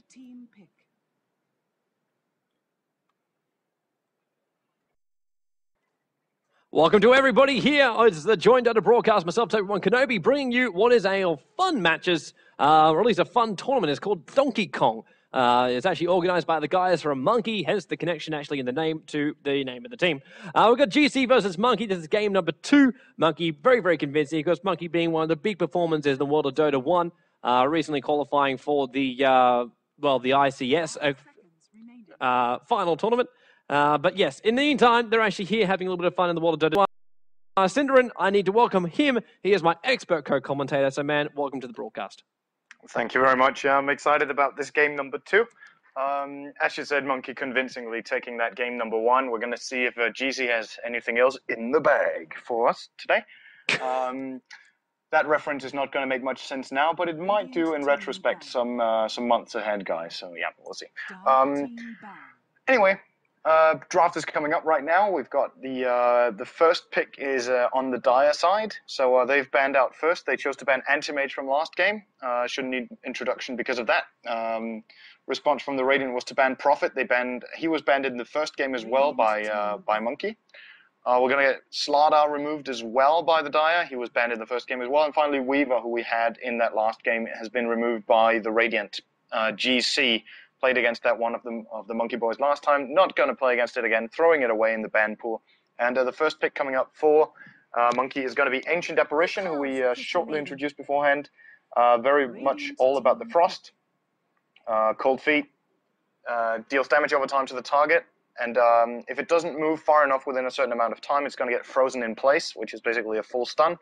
Team pick. Welcome to everybody here. It's the Joint DOTA broadcast. Myself, Toby Kenobi, bringing you what is a fun matches, or at least a fun tournament. It's called Donkey Kong. It's actually organized by the guys from Monkey, hence the connection actually in the name to the name of the team. We've got GC versus Monkey. This is game number 2. Monkey, very, very convincing, because Monkey being one of the big performers in the world of Dota 1, recently qualifying for the, the ICS final tournament. But yes, in the meantime, they're actually here having a little bit of fun in the world of Dota 1. Cinderin, I need to welcome him. He is my expert co-commentator. So, man, welcome to the broadcast. Thank you very much. I'm excited about this game number 2. As you said, Monkey convincingly taking that game number 1. We're going to see if GC has anything else in the bag for us today. That reference is not going to make much sense now, but it might do in retrospect some months ahead, guys. So, yeah, we'll see. Anyway. Draft is coming up right now. We've got the first pick is on the Dire side. So they've banned out first. They chose to ban Anti-Mage from last game. Shouldn't need introduction because of that. Response from the Radiant was to ban Prophet. He was banned in the first game as well by Monkey. We're going to get Slardar removed as well by the Dire. He was banned in the first game as well. And finally, Weaver, who we had in that last game, has been removed by the Radiant GC. Played against that one of the Monkey Boys last time. Not going to play against it again. Throwing it away in the ban pool. And the first pick coming up for Monkey is going to be Ancient Apparition, who we shortly introduced beforehand. Very much all about the Frost. Cold Feet. Deals damage over time to the target. And if it doesn't move far enough within a certain amount of time, it's going to get frozen in place, which is basically a full stun.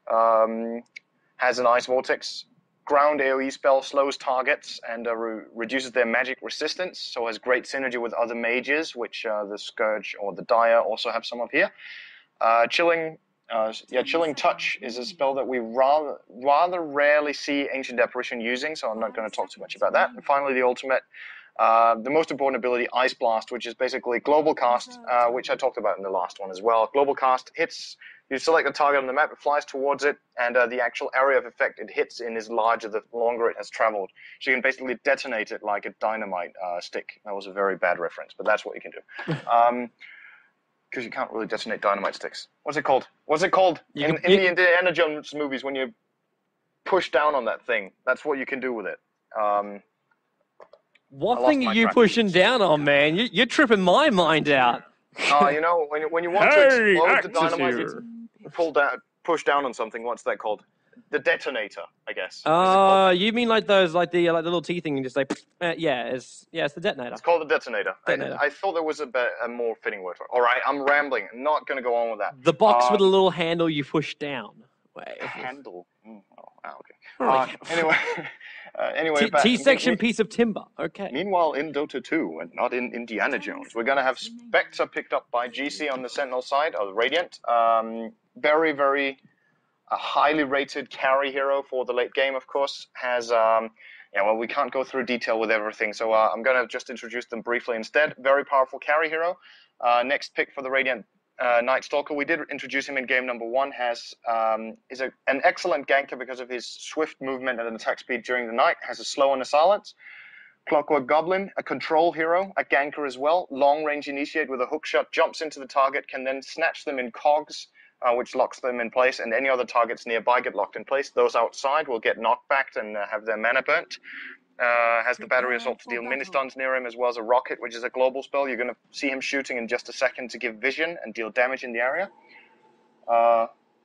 Has an Ice Vortex. Ground AoE spell, slows targets and reduces their magic resistance, so has great synergy with other mages, which the Scourge or the Dire also have some of here. Chilling Touch is a spell that we rather rarely see Ancient Apparition using, so I'm not going to talk too much about that. And finally, the ultimate, the most important ability, Ice Blast, which is basically Global Cast, which I talked about in the last one as well. Global Cast hits. You select the target on the map, it flies towards it, and the actual area of effect it hits in is larger the longer it has traveled. So you can basically detonate it like a dynamite stick. That was a very bad reference, but that's what you can do. Because you can't really detonate dynamite sticks. What's it called? In the Indiana Jones movies, when you push down on that thing, that's what you can do with it. What thing are you pushing down on, man? You're tripping my mind out. You know, when you want to explode the dynamite, you push down on something. What's that called? The detonator, I guess. You mean like those, like the little T thing, and just like, it's the detonator. It's called the detonator. I thought there was a more fitting word for it. All right, I'm rambling. I'm not going to go on with that. The box with a little handle you push down. Handle. Okay. Anyway, T-section piece of timber. Okay. Meanwhile, in Dota 2, and not in Indiana Jones, we're going to have Spectre picked up by GC on the Sentinel side, or the Radiant. Very, very highly rated carry hero for the late game, of course. Has, we can't go through detail with everything, so I'm going to just introduce them briefly instead. Very powerful carry hero. Next pick for the Radiant. Night Stalker, we did introduce him in game number 1, is an excellent ganker because of his swift movement and attack speed during the night, has a slow and a silence. Clockwork Goblin, a control hero, a ganker as well, long range initiate with a hook shot, jumps into the target, can then snatch them in cogs, which locks them in place, and any other targets nearby get locked in place. Those outside will get knocked back and have their mana burnt. Has the battery assault to deal mini stuns near him, as well as a rocket, which is a global spell. You're going to see him shooting in just a second to give vision and deal damage in the area.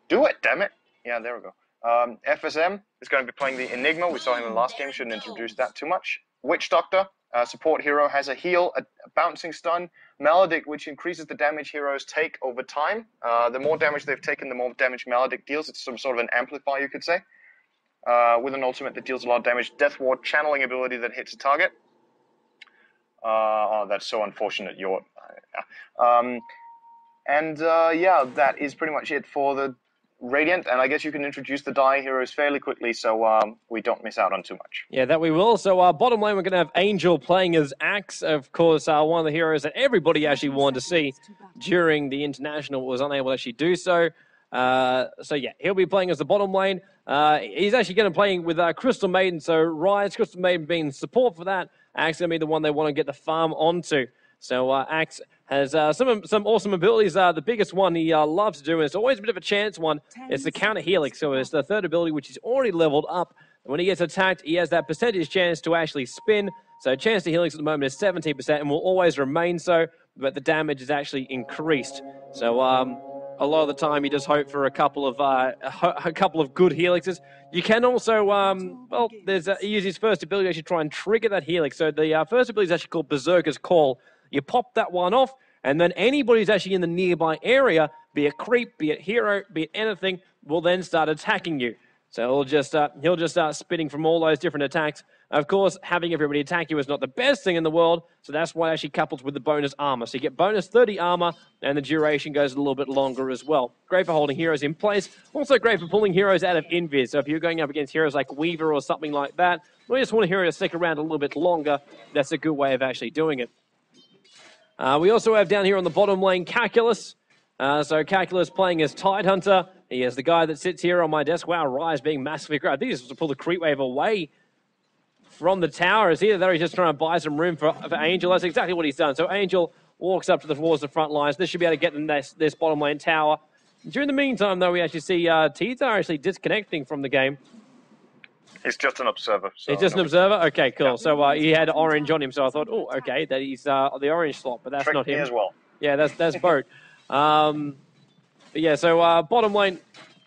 Do it, damn it. Yeah, there we go. FSM is going to be playing the Enigma. We saw him in the last game. Shouldn't introduce that too much. Witch Doctor, support hero, has a heal, a bouncing stun, Maledict, which increases the damage heroes take over time. The more damage they've taken, the more damage Maledict deals. It's some sort of an amplifier, you could say. With an ultimate that deals a lot of damage. Death Ward channeling ability that hits a target. That's so unfortunate. That is pretty much it for the Radiant. And I guess you can introduce the Dire heroes fairly quickly, so we don't miss out on too much. Yeah, that we will. So bottom lane, we're going to have Angel playing as Axe. Of course, one of the heroes that everybody actually wanted to see during the International was unable to actually do so. So yeah, he'll be playing as the bottom lane. He's actually going to play with Crystal Maiden. So Rise, Crystal Maiden being support for that. Axe going to be the one they want to get the farm onto. So Axe has some awesome abilities. The biggest one he loves to do, and it's always a bit of a chance one, it's the counter helix. So it's the third ability, which is already leveled up. And when he gets attacked, he has that percentage chance to actually spin. So chance to helix at the moment is 17% and will always remain so, but the damage is actually increased. So a lot of the time you just hope for a couple of good helixes. You can also, he uses his first ability to actually try and trigger that helix. So the first ability is actually called Berserker's Call. You pop that one off, and then anybody who's actually in the nearby area, be it creep, be it hero, be it anything, will then start attacking you. So he'll just start spitting from all those different attacks. Of course, having everybody attack you is not the best thing in the world, so that's why it actually couples with the bonus armor. So you get bonus 30 armor, and the duration goes a little bit longer as well. Great for holding heroes in place. Also great for pulling heroes out of invis. So if you're going up against heroes like Weaver or something like that, or you just want a hero to stick around a little bit longer, that's a good way of actually doing it. We also have down here on the bottom lane Calculus. So Calculus playing as Tidehunter. He is the guy that sits here on my desk. Wow, Rise being massively great. I think he's supposed to pull the creep wave away from the tower. Is either that or he's just trying to buy some room for Angel. That's exactly what he's done. So Angel walks up towards the front lines. This should be able to get in this bottom lane tower. During the meantime, though, we actually see Tidar actually disconnecting from the game. He's just an observer. So he's just an observer? Okay, cool. Yeah. So he had orange on him, so I thought, oh, okay, that he's on the orange slot, but that's Tricked not him. Me as well. Yeah, that's Boat. But yeah, so bottom lane,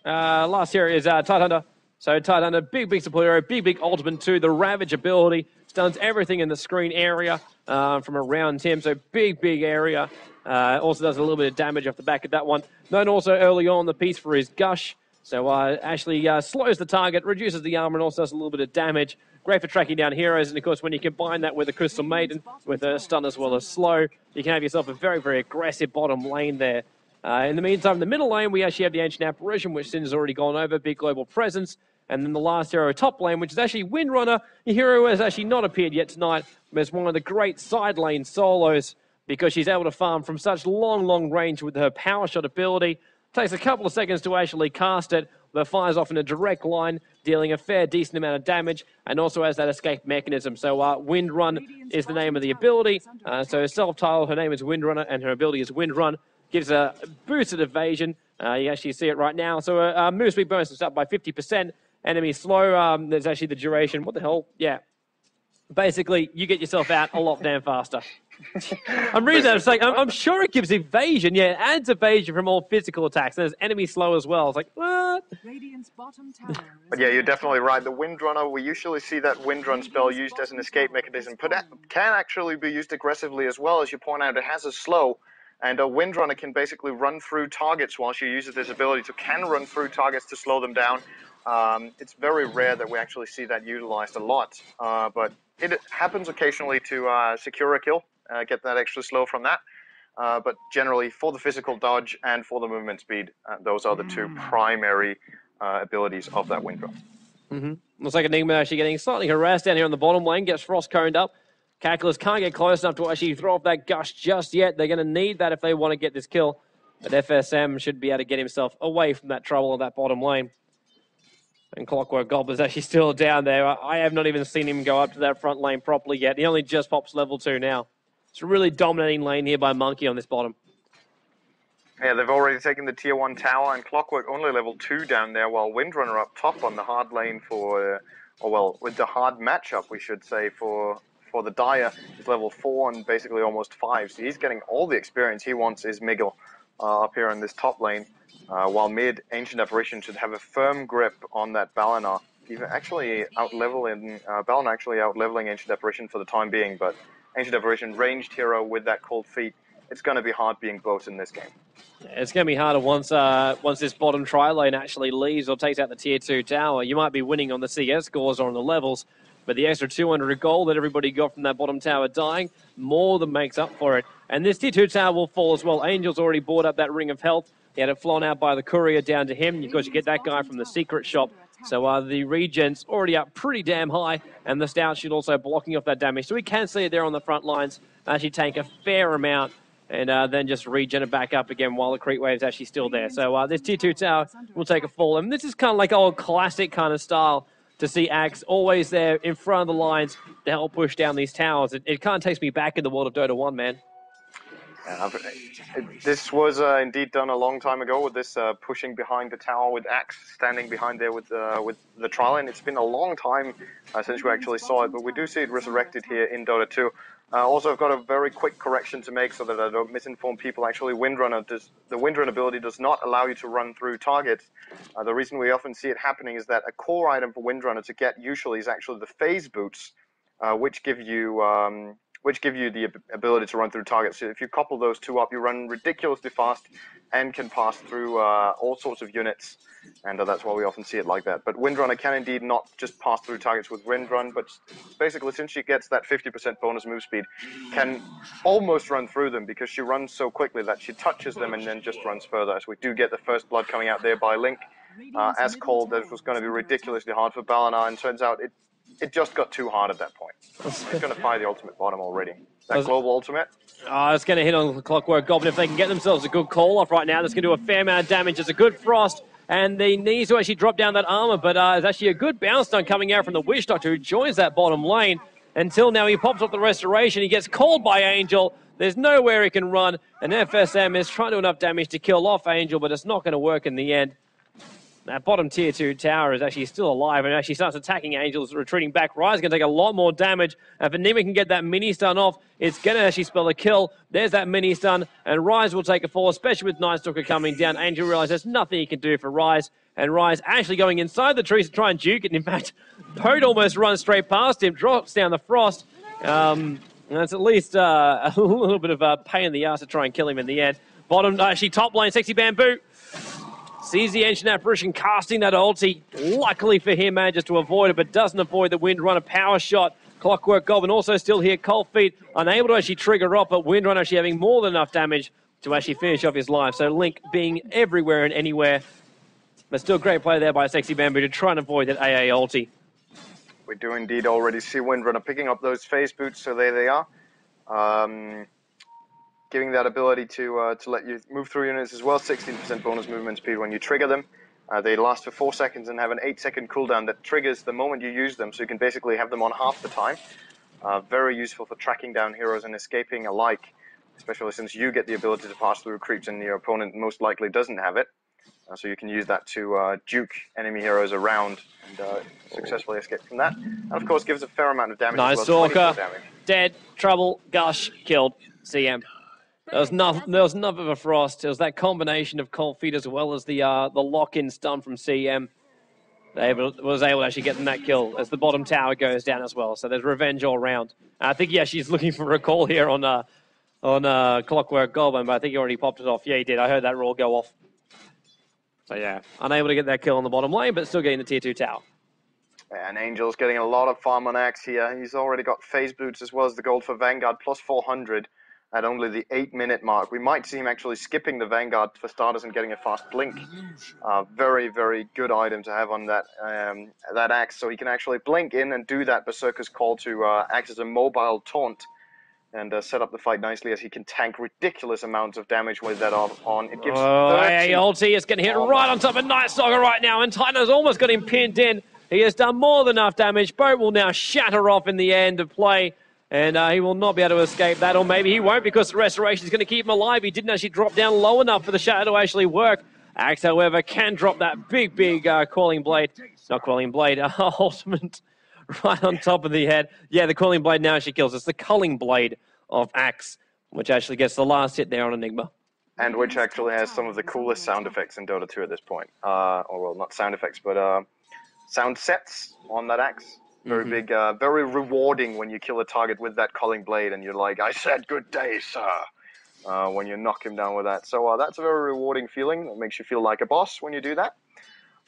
last here is Tidehunter. So Tidehunter, big support hero, big ultimate too. The Ravage ability stuns everything in the screen area from around him. So big area. Also does a little bit of damage off the back of that one. Known also early on the piece for his Gush. So actually slows the target, reduces the armor, and also does a little bit of damage. Great for tracking down heroes. And of course, when you combine that with a Crystal Maiden, with a stun as well as slow, you can have yourself a very aggressive bottom lane there. In the meantime, in the middle lane, we actually have the Ancient Apparition, which Sin has already gone over, big global presence. And then the last hero top lane, which is actually Windrunner, a hero who has actually not appeared yet tonight, but it's one of the great side lane solos because she's able to farm from such long range with her power shot ability. Takes a couple of seconds to actually cast it, but fires off in a direct line, dealing a fair decent amount of damage, and also has that escape mechanism. So Windrun is the name of the ability. So self-titled, her name is Windrunner, and her ability is Windrun. Gives a boosted evasion. You actually see it right now. So move speed bonus is up by 50%. Enemy slow, there's actually the duration. What the hell? Yeah. Basically, you get yourself out a lot damn faster. I'm reading that. It's like, I'm sure it gives evasion. Yeah, it adds evasion from all physical attacks. There's enemy slow as well. It's like, what? But yeah, you're definitely right. The Windrunner, we usually see that Windrun spell used as an escape mechanism, but that can actually be used aggressively as well. As you point out, it has a slow. And a Windrunner can basically run through targets while she uses this ability. So can run through targets to slow them down. It's very rare that we actually see that utilized a lot. But it happens occasionally to secure a kill, get that extra slow from that. But generally, for the physical dodge and for the movement speed, those are the two primary abilities of that Windrunner. Looks like Enigma actually getting slightly harassed down here on the bottom lane, gets frost coned up. Calculus can't get close enough to actually throw off that Gush just yet. They're going to need that if they want to get this kill. But FSM should be able to get himself away from that trouble of that bottom lane. And Clockwork Gobbler's actually still down there. I have not even seen him go up to that front lane properly yet. He only just pops level 2 now. It's a really dominating lane here by Monkey on this bottom. Yeah, they've already taken the tier 1 tower, and Clockwork only level 2 down there, while Windrunner up top on the hard lane for, with the hard matchup, we should say, for the Dire. He's level 4 and basically almost 5, so he's getting all the experience he wants is Miguel up here in this top lane. While mid, Ancient Apparition should have a firm grip on that Balinar. Even actually Balinar actually out-leveling Ancient Apparition for the time being, but Ancient Apparition, ranged hero with that cold feet, it's going to be hard being both in this game. Yeah, it's going to be harder once this bottom tri-lane actually leaves or takes out the tier 2 tower. You might be winning on the CS scores or on the levels, but the extra 200 gold that everybody got from that bottom tower dying more than makes up for it. And this tier 2 tower will fall as well. Angel's already bought up that Ring of Health. He had it flown out by the courier down to him. Of course, you get that guy from the secret shop. So the regen's already up pretty damn high, and the Stout should also blocking off that damage. So we can see it there on the front lines, actually take a fair amount. and then just regen it back up again while the creep wave's actually still there. So this tier 2 tower will take a fall. And this is kind of like old classic kind of style to see Axe always there in front of the lines to help push down these towers. It kind of takes me back in the world of Dota 1, man. This was indeed done a long time ago with this pushing behind the tower with Axe standing behind there with the trial, and it's been a long time since we actually saw it, but we do see it resurrected here in Dota 2. Also, I've got a very quick correction to make so that I don't misinform people. Actually, the Windrun ability does not allow you to run through targets. The reason we often see it happening is that a core item for Windrunner to get usually is actually the phase boots, which give you the ability to run through targets. So if you couple those two up, you run ridiculously fast and can pass through all sorts of units, and that's why we often see it like that. But Windrunner can indeed not just pass through targets with Windrun, but basically since she gets that 50% bonus move speed, can almost run through them because she runs so quickly that she touches them and then just runs further. As we do get the first blood coming out there by Link. As called, this was going to be ridiculously hard for Balanar, and turns out it just got too hard at that point. He's going to fire the ultimate bottom already. That global ultimate. It's going to hit on the Clockwork Goblin. If they can get themselves a good call-off right now, that's going to do a fair amount of damage. It's a good frost, and he needs to actually drop down that armor, but it's actually a good bounce stun coming out from the Witch Doctor, who joins that bottom lane. Until now, he pops up the Restoration. He gets called by Angel. There's nowhere he can run, and FSM is trying to do enough damage to kill off Angel, but it's not going to work in the end. That bottom tier 2 tower is actually still alive and actually starts attacking Angels, retreating back. Rise is going to take a lot more damage. And if Anima can get that mini stun off, it's going to actually spell a kill. There's that mini stun, and Rise will take a fall, especially with Night Stalker coming down. Angel realizes there's nothing he can do for Rise, and Rise actually going inside the trees to try and juke it. In fact, Pote almost runs straight past him, drops down the frost. And that's at least a little bit of a pain in the ass to try and kill him in the end. Bottom, actually top lane, Sexy Bamboo. Sees the Ancient Apparition casting that ulti. Luckily for him, manages to avoid it, but doesn't avoid the Windrunner power shot. Clockwork Goblin also still here. Cold Feet unable to actually trigger off, but Windrunner actually having more than enough damage to actually finish off his life. So Link being everywhere and anywhere. But still great play there by Sexy Bamboo to try and avoid that AA ulti. We do indeed already see Windrunner picking up those phase boots, so there they are. Giving that ability to let you move through units as well. 16% bonus movement speed when you trigger them. They last for 4 seconds and have an 8-second cooldown that triggers the moment you use them, so you can basically have them on half the time. Very useful for tracking down heroes and escaping alike, especially since you get the ability to pass through creeps and your opponent most likely doesn't have it. So you can use that to juke enemy heroes around and successfully escape from that. And of course gives a fair amount of damage Nice as well. Stalker, dead, trouble, Gush, killed, CM. There was enough of a frost. It was that combination of Cold Feet as well as the lock-in stun from CM. Was able to actually get them that kill as the bottom tower goes down as well. So there's revenge all around. I think she's looking for a call here on Clockwork Goblin, but I think he already popped it off. Yeah, he did. I heard that roll go off. So yeah, unable to get that kill on the bottom lane, but still getting the tier 2 tower. And Angel's getting a lot of farm on Axe here. He's already got phase boots as well as the gold for Vanguard, plus 400. At only the 8-minute mark. We might see him actually skipping the Vanguard for starters and getting a fast blink. Very, very good item to have on that that Axe, so he can actually blink in and do that Berserker's Call to act as a mobile taunt and set up the fight nicely as he can tank ridiculous amounts of damage with that on. It gives 30... ulti is going to hit right on top of Night Stalker right now, and Titan's almost got him pinned in. He has done more than enough damage. Boat will now shatter off in the end of play. And he will not be able to escape that, or maybe he won't because the Restoration is going to keep him alive. He didn't actually drop down low enough for the shatter to actually work. Axe, however, can drop that big Calling Blade. Not Calling Blade, ultimate right on top of the head. Yeah, the Calling Blade now actually kills. It's the Culling Blade of Axe, which actually gets the last hit there on Enigma. And which actually has some of the coolest sound effects in Dota 2 at this point. Or, well, not sound effects, but sound sets on that Axe. Very big, very rewarding when you kill a target with that Culling Blade and you're like, I said good day, sir, when you knock him down with that. So that's a very rewarding feeling. It makes you feel like a boss when you do that.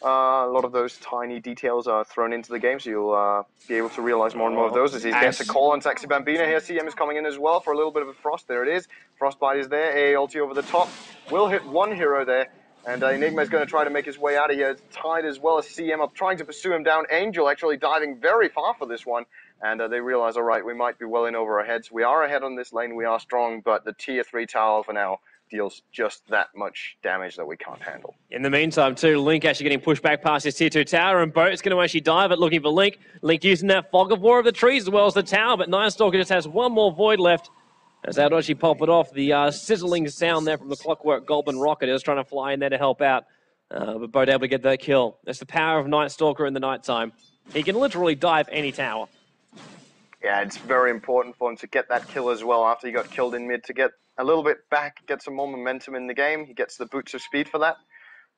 A lot of those tiny details are thrown into the game, so you'll be able to realize more and more of those as he gets a call on Sexy Bambina here. CM is coming in as well for a little bit of a frost. There it is. Frostbite is there. AA ulti over the top. Will hit one hero there. And Enigma is going to try to make his way out of here. Tide as well as CM up trying to pursue him down. Angel actually diving very far for this one. And they realize, all right, we might be well in over our heads. We are ahead on this lane. We are strong, but the tier 3 tower for now deals just that much damage that we can't handle. In the meantime, too, Link actually getting pushed back past his tier 2 tower, and Boat's going to actually dive it looking for Link. Link using that fog of war of the trees as well as the tower, but Night Stalker just has one more void left. As they'll actually pop it off, the sizzling sound there from the Clockwork Goblin rocket is trying to fly in there to help out. But Boat able to get that kill. That's the power of Night Stalker in the nighttime. He can literally dive any tower. Yeah, it's very important for him to get that kill as well after he got killed in mid, to get a little bit back, get some more momentum in the game. He gets the boots of speed for that.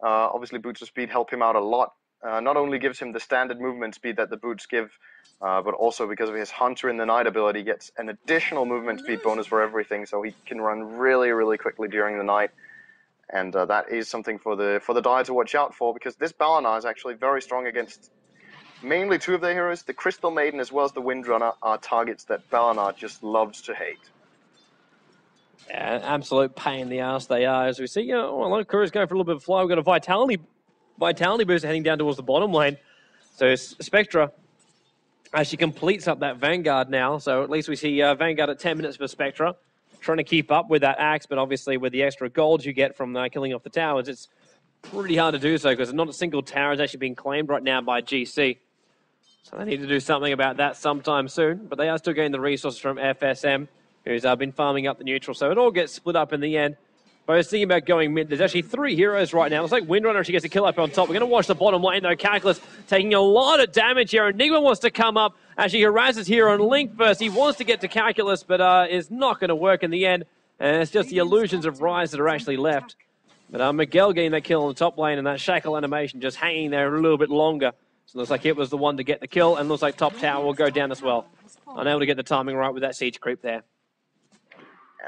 Obviously, boots of speed help him out a lot. Not only gives him the standard movement speed that the boots give, but also because of his Hunter in the Night ability, gets an additional movement speed bonus for everything, so he can run really, really quickly during the night. And that is something for the Dire to watch out for, because this Balanar is actually very strong against mainly two of their heroes. The Crystal Maiden as well as the Windrunner are targets that Balanar just loves to hate. Yeah, absolute pain in the ass they are. As we see, a lot of crews going for a little bit of fly. We've got a Vitality boost heading down towards the bottom lane. So Spectra actually completes up that Vanguard now. So at least we see Vanguard at 10 minutes for Spectra. Trying to keep up with that axe, but obviously with the extra gold you get from killing off the towers, it's pretty hard to do so because not a single tower is actually being claimed right now by GC. So they need to do something about that sometime soon. But they are still getting the resources from FSM, who's been farming up the neutral. So it all gets split up in the end. But I was thinking about going mid. There's actually 3 heroes right now. Looks like Windrunner actually gets a kill up on top. We're going to watch the bottom lane, though. Calculus taking a lot of damage here. Enigma wants to come up. Actually harasses here on Link first. He wants to get to Calculus, but is not going to work in the end. And it's just the illusions of Rise that are actually left. But Miguel getting that kill on the top lane, and that Shackle animation just hanging there a little bit longer. So it looks like it was the one to get the kill, and looks like top tower will go down as well. Unable to get the timing right with that siege creep there.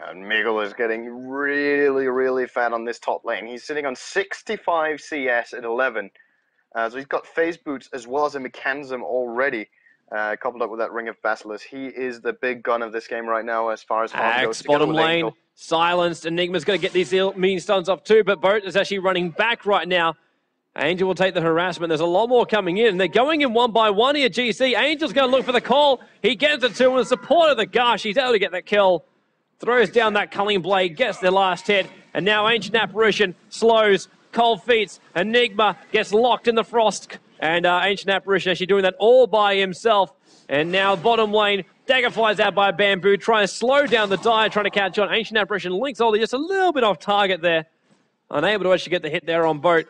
And Miguel is getting really, really fat on this top lane. He's sitting on 65 CS at 11. So he's got phase boots as well as a mechanism already, coupled up with that Ring of Basilisk. He is the big gun of this game right now as far as farm goes. Bottom lane, silenced. Enigma's going to get these mean stuns off too, but Boat is actually running back right now. Angel will take the harassment. There's a lot more coming in. They're going in one by one here, GC. Angel's going to look for the call. He gets it to him in support of the Gush. He's able to get that kill. Throws down that Culling Blade, gets the last hit, and now Ancient Apparition slows, Cold Feet, Enigma gets locked in the frost, and Ancient Apparition actually doing that all by himself. And now bottom lane, Dagger flies out by Bamboo, trying to slow down the Dire, trying to catch on. Ancient Apparition links Oldie just a little bit off target there, unable to actually get the hit there on Boat.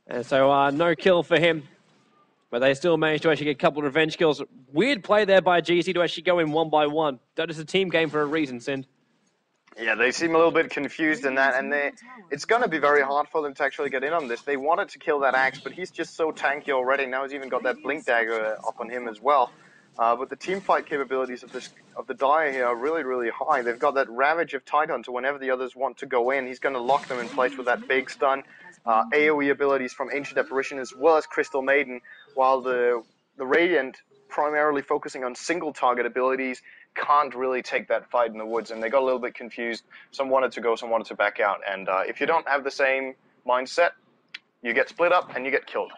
And so no kill for him. But they still managed to actually get a couple of revenge kills. Weird play there by GC to actually go in one by one. That is a team game for a reason, Sind. Yeah, they seem a little bit confused in that, and it's going to be very hard for them to actually get in on this. They wanted to kill that Axe, but he's just so tanky already. Now he's even got that Blink Dagger up on him as well. But the team fight capabilities of the Dire here are really, really high. They've got that Ravage of Tidehunter. Whenever the others want to go in, he's going to lock them in place with that big stun. AoE abilities from Ancient Apparition as well as Crystal Maiden, while the Radiant, primarily focusing on single target abilities, can't really take that fight in the woods, and they got a little bit confused. Some wanted to go, some wanted to back out, and if you don't have the same mindset, you get split up and you get killed.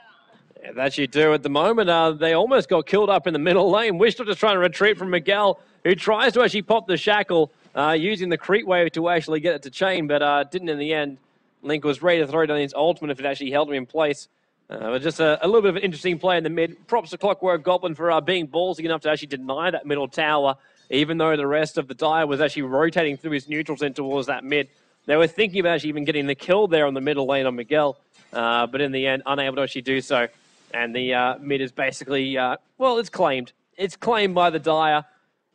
Yeah, that you do at the moment. They almost got killed up in the middle lane. Wishdom just trying to retreat from Miguel, who tries to actually pop the shackle, using the creep wave to actually get it to chain, but didn't in the end. Link was ready to throw down his ultimate if it actually held him in place. But just a little bit of an interesting play in the mid. Props to Clockwork Goblin for being ballsy enough to actually deny that middle tower, even though the rest of the Dire was actually rotating through his neutrals in towards that mid. They were thinking about actually even getting the kill there on the middle lane on Miguel, but in the end, unable to actually do so. And the mid is basically, it's claimed. It's claimed by the Dire.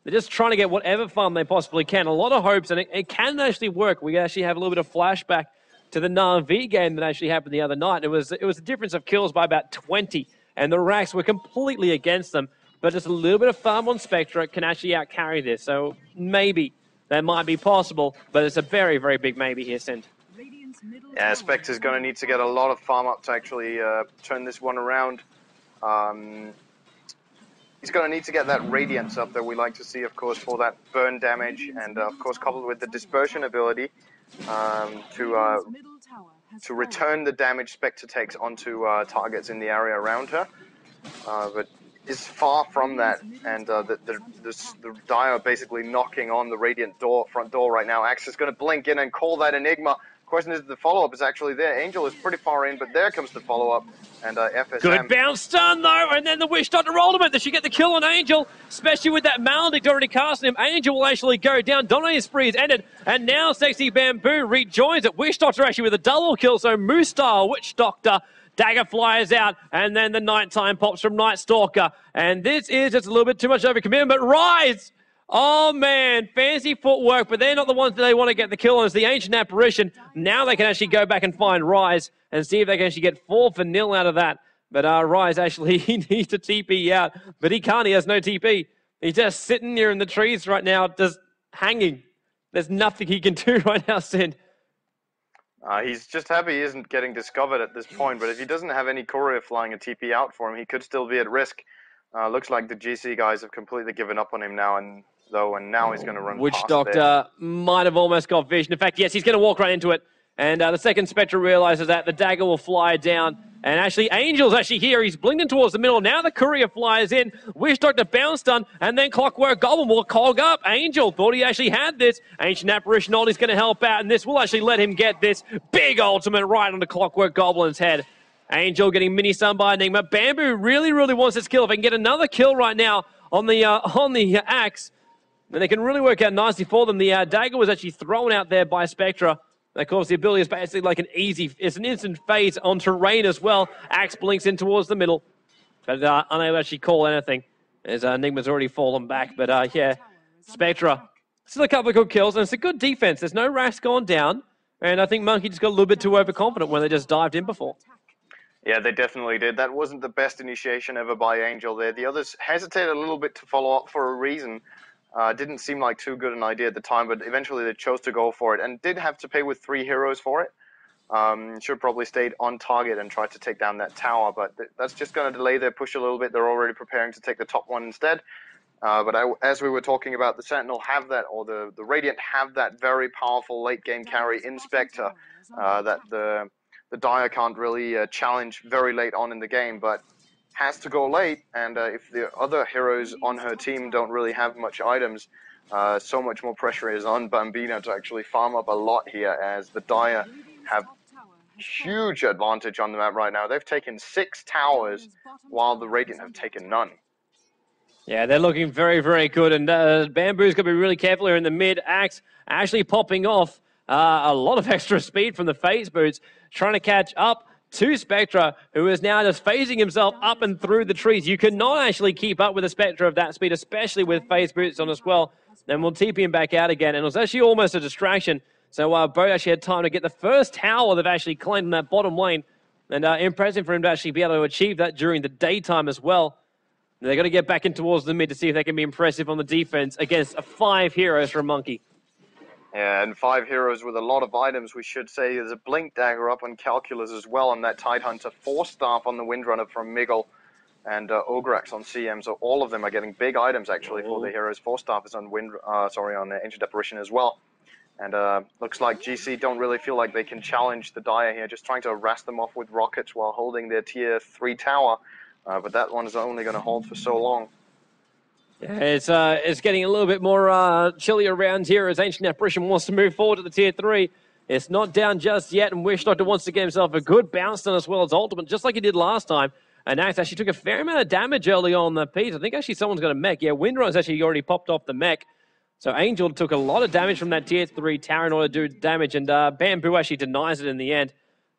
They're just trying to get whatever farm they possibly can. A lot of hopes, and it can actually work. We actually have a little bit of flashback to the Na'Vi game that actually happened the other night. It was a difference of kills by about 20, and the racks were completely against them. But just a little bit of farm on Spectra can actually outcarry this. So maybe that might be possible, but it's a very, very big maybe here, Sind. Yeah, Spectra's going to need to get a lot of farm up to actually turn this one around. He's going to need to get that Radiance up that we like to see, of course, for that burn damage, and of course coupled with the Dispersion ability to to return the damage Spectre takes onto targets in the area around her, but is far from that, and the Dire basically knocking on the Radiant front door right now. Axe is going to blink in and call that Enigma. Question is, the follow-up is actually there. Angel is pretty far in, but there comes the follow-up, and FSM... Good bounce stun, though, and then the Wish Doctor ultimate. Does she get the kill on Angel? Especially with that Maledict already casting him. Angel will actually go down. Dominating spree is ended, and now Sexy Bamboo rejoins it. Wish Doctor actually with a double kill, so Moose style Witch Doctor. Dagger flies out, and then the nighttime pops from Night Stalker. And this is just a little bit too much overcommitment, but Rise! Oh, man, fancy footwork, but they're not the ones that they want to get the kill on. It's the Ancient Apparition. Now they can actually go back and find Rise and see if they can actually get 4-0 out of that. But Rise actually, he needs to TP out, but he can't. He has no TP. He's just sitting here in the trees right now, just hanging. There's nothing he can do right now, Sid. He's just happy he isn't getting discovered at this point, but if he doesn't have any courier flying a TP out for him, he could still be at risk. Looks like the GC guys have completely given up on him now, and now he's going to run Witch past Doctor might have almost got vision. In fact, yes, he's going to walk right into it. And the second Spectre realizes that the dagger will fly down. And actually, Angel's actually here. He's blinking towards the middle. Now the courier flies in. Wish Doctor bounce stun. And then Clockwork Goblin will cog up. Angel thought he actually had this. Ancient Apparition ult is going to help out. And this will actually let him get this big ultimate right on the Clockwork Goblin's head. Angel getting mini stun by Enigma. Bamboo really, really wants this kill. If they can get another kill right now on the Axe, then they can really work out nicely for them. The dagger was actually thrown out there by Spectra. Of course, the ability is basically like it's an instant phase on terrain as well. Axe blinks in towards the middle, but unable to actually call anything as Enigma's already fallen back. But yeah, Spectra, still a couple of good kills, and it's a good defense. There's no Rash gone down, and I think Monkey just got a little bit too overconfident when they just dived in before. Yeah, they definitely did. That wasn't the best initiation ever by Angel there. The others hesitated a little bit to follow up for a reason. Didn't seem like too good an idea at the time, but eventually they chose to go for it and did have to pay with 3 heroes for it. Should probably stayed on target and tried to take down that tower, but that's just going to delay their push a little bit. They're already preparing to take the top one instead. As we were talking about, the Sentinel have that, or the Radiant have that very powerful late game carry in Spectre that the Dire can't really challenge very late on in the game, but has to go late, and if the other heroes on her team don't really have much items, so much more pressure is on Bambino to actually farm up a lot here, as the Dire have huge advantage on the map right now. They've taken 6 towers, while the Radiant have taken none. Yeah, they're looking very, very good, and Bamboo's going to be really careful here in the mid. Axe actually popping off a lot of extra speed from the phase boots, trying to catch up to Spectra, who is now just phasing himself up and through the trees. You cannot actually keep up with a Spectra of that speed, especially with phase boots on as well. Then we'll TP him back out again, and it was actually almost a distraction. So Bo actually had time to get the first tower they've actually claimed in that bottom lane, and impressive for him to actually be able to achieve that during the daytime as well. And they're going to get back in towards the mid to see if they can be impressive on the defense against 5 heroes from Monkey. Yeah, and 5 heroes with a lot of items, we should say. There's a Blink Dagger up on Calculus as well on that Tidehunter, 4 Staff on the Windrunner from Miggle, and Ograx on CM. So all of them are getting big items actually for the heroes. 4 Staff is on on Ancient Apparition as well. And looks like GC don't really feel like they can challenge the Dire here, just trying to harass them off with rockets while holding their tier 3 tower. But that one is only going to hold for so long. Yeah, it's getting a little bit more chilly around here as Ancient Apparition wants to move forward to the tier 3. It's not down just yet, and Wish Doctor wants to get himself a good bounce done as well as ultimate, just like he did last time. And Axe actually took a fair amount of damage early on the piece. I think actually someone's got a mech. Yeah, Windrun's actually already popped off the mech. So Angel took a lot of damage from that tier 3 tower in order to do damage, and Bamboo actually denies it in the end.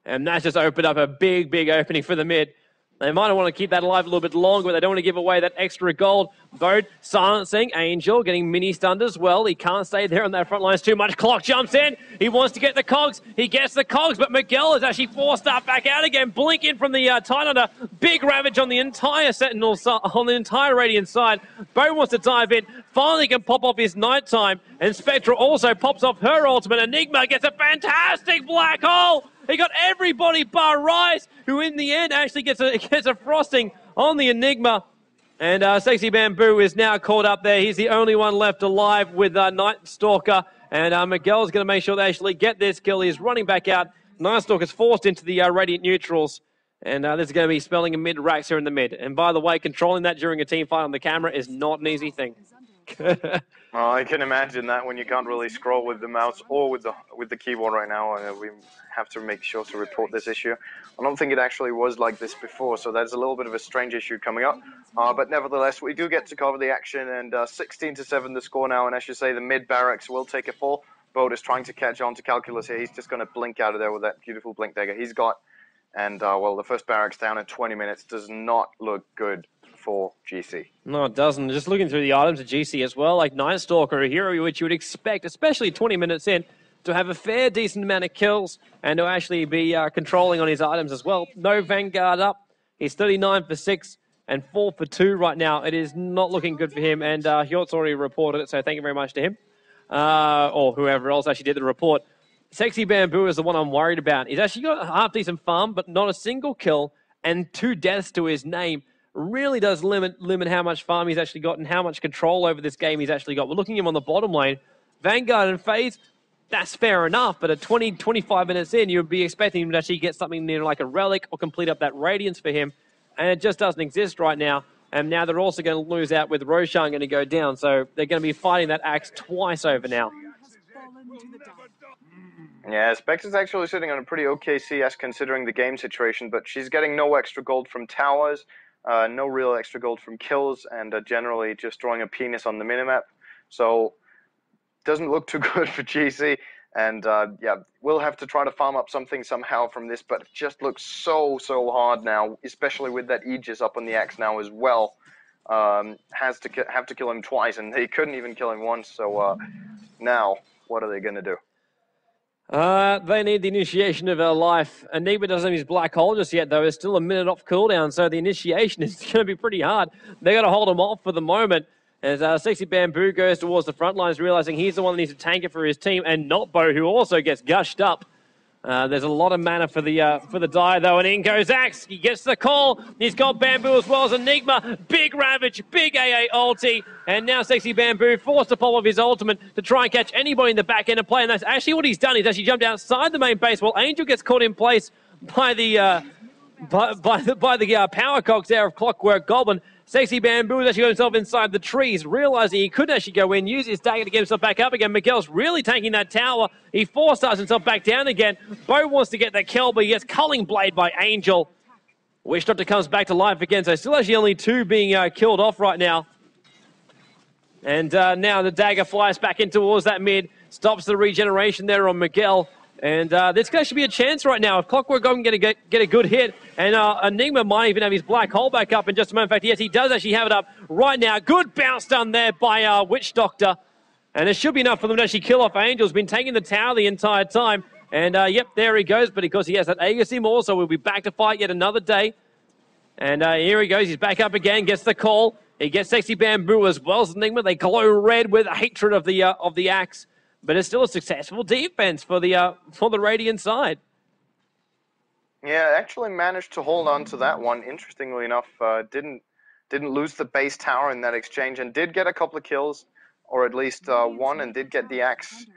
And that's just opened up a big, big opening for the mid. They might want to keep that alive a little bit longer, but they don't want to give away that extra gold. Bode silencing Angel, getting mini stunned as well. He can't stay there on that front lines too much. Clock jumps in. He wants to get the cogs. He gets the cogs, but Miguel is actually forced up back out again. Blink in from the Tidehunter. Big ravage on the entire Sentinel side, on the entire Radiant side. Bode wants to dive in. Finally can pop off his nighttime. And Spectra also pops off her ultimate. Enigma gets a fantastic black hole. He got everybody bar Rise, who in the end actually gets a frosting on the Enigma. And Sexy Bamboo is now caught up there. He's the only one left alive with Night Stalker. And Miguel's going to make sure they actually get this kill. He's running back out Night Stalker's forced into the Radiant neutrals. And this is going to be spelling a mid-racks here in the mid. And by the way, controlling that during a team fight on the camera is not an easy thing. Well, I can imagine that when you can't really scroll with the mouse or with the keyboard right now. We have to make sure to report this issue. I don't think it actually was like this before, so that's a little bit of a strange issue coming up. But nevertheless, we do get to cover the action, and 16-7 the score now. And as you say, the mid barracks will take a fall. Boat is trying to catch on to Calculus here. He's just going to blink out of there with that beautiful blink dagger he's got. And, well, the first barracks down in 20 minutes does not look good for GC. No, it doesn't. Just looking through the items of GC as well, like Night Stalker, a hero which you would expect, especially 20 minutes in, to have a fair, decent amount of kills and to actually be controlling on his items as well. No Vanguard up. He's 39 for 6 and 4 for 2 right now. It is not looking good for him, and Hjort's already reported it, so thank you very much to him. Or whoever else actually did the report. Sexy Bamboo is the one I'm worried about. He's actually got a half-decent farm, but not a single kill and 2 deaths to his name. Really does limit how much farm he's actually got and how much control over this game he's actually got. We're looking at him on the bottom lane. Vanguard and FaZe, that's fair enough, but at 20, 25 minutes in, you'd be expecting him to actually get something near like a relic or complete up that Radiance for him, and it just doesn't exist right now. And now they're also going to lose out with Roshan going to go down, so they're going to be fighting that axe twice over now. Yeah, Spectre's actually sitting on a pretty okay CS considering the game situation, but she's getting no extra gold from towers, no real extra gold from kills, and generally just drawing a penis on the minimap. So, doesn't look too good for GC, and yeah, we'll have to try to farm up something somehow from this, but it just looks so hard now, especially with that Aegis up on the axe now as well. Have to kill him twice, and they couldn't even kill him once, so now, what are they going to do? They need the initiation of her life. Enigma doesn't have his black hole just yet, though. It's still a minute off cooldown, so the initiation is going to be pretty hard. They got to hold him off for the moment. As Sexy Bamboo goes towards the front lines, realizing he's the one that needs to tank it for his team, and Notbo, who also gets gushed up. There's a lot of mana for the die, though, and in goes Axe. He gets the call. He's got Bamboo as well as Enigma. Big Ravage, big AA ulti, and now Sexy Bamboo forced to pop off his ultimate to try and catch anybody in the back end of play, and that's actually what he's done. He's actually jumped outside the main base while Angel gets caught in place by the power cogs there of Clockwork Goblin. Sexy Bamboo has actually got himself inside the trees, realizing he couldn't actually go in, use his dagger to get himself back up again. Miguel's really tanking that tower. He force-starts himself back down again. Bo wants to get the kill, but he gets Culling Blade by Angel. Wish Doctor comes back to life again, so still actually only 2 being killed off right now. And now the dagger flies back in towards that mid, stops the regeneration there on Miguel. And this could actually be a chance right now. If Clockwork Goblin can get a good hit, and Enigma might even have his black hole back up in just a moment. In fact, yes, he does actually have it up right now. Good bounce done there by Witch Doctor. And it should be enough for them to actually kill off Angel. He's been taking the tower the entire time. And, yep, there he goes. But because he has that Aegis more, so we'll be back to fight yet another day. And here he goes. He's back up again, gets the call. He gets Sexy Bamboo as well as Enigma. They glow red with hatred of the axe. But it's still a successful defense for the Radiant side. Yeah, actually managed to hold on to that one. Interestingly enough, didn't lose the base tower in that exchange, and did get a couple of kills, or at least one, and did get the axe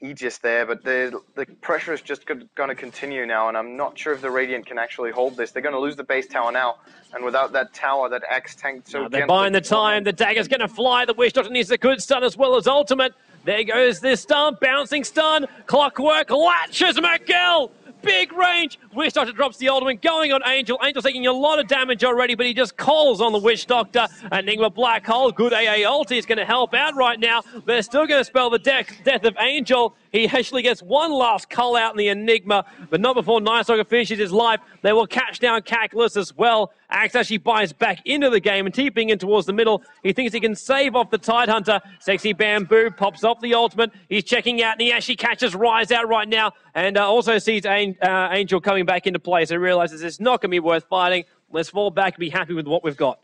Aegis there. But the pressure is just going to continue now, and I'm not sure if the Radiant can actually hold this. They're going to lose the base tower now, and without that tower, that axe tanked so they're buying the time. The dagger's going to fly. The Wish Doctor needs a good stun as well as ultimate. There goes this stun, bouncing stun. Clockwork latches Miguel. Big range. Wish Doctor drops the ultimate, going on Angel. Angel's taking a lot of damage already, but he just calls on the Witch Doctor. Enigma Black Hole, good AA ulti is going to help out right now. They're still going to spell the death of Angel. He actually gets one last cull out in the Enigma, but not before Night Stalker finishes his life. They will catch down Calculus as well. Axe actually buys back into the game and TPing in towards the middle. He thinks he can save off the Tidehunter. Sexy Bamboo pops off the ultimate. He's checking out, and he actually catches Rise out right now, and also sees Angel coming back into play, so he realizes it's not going to be worth fighting. Let's fall back and be happy with what we've got.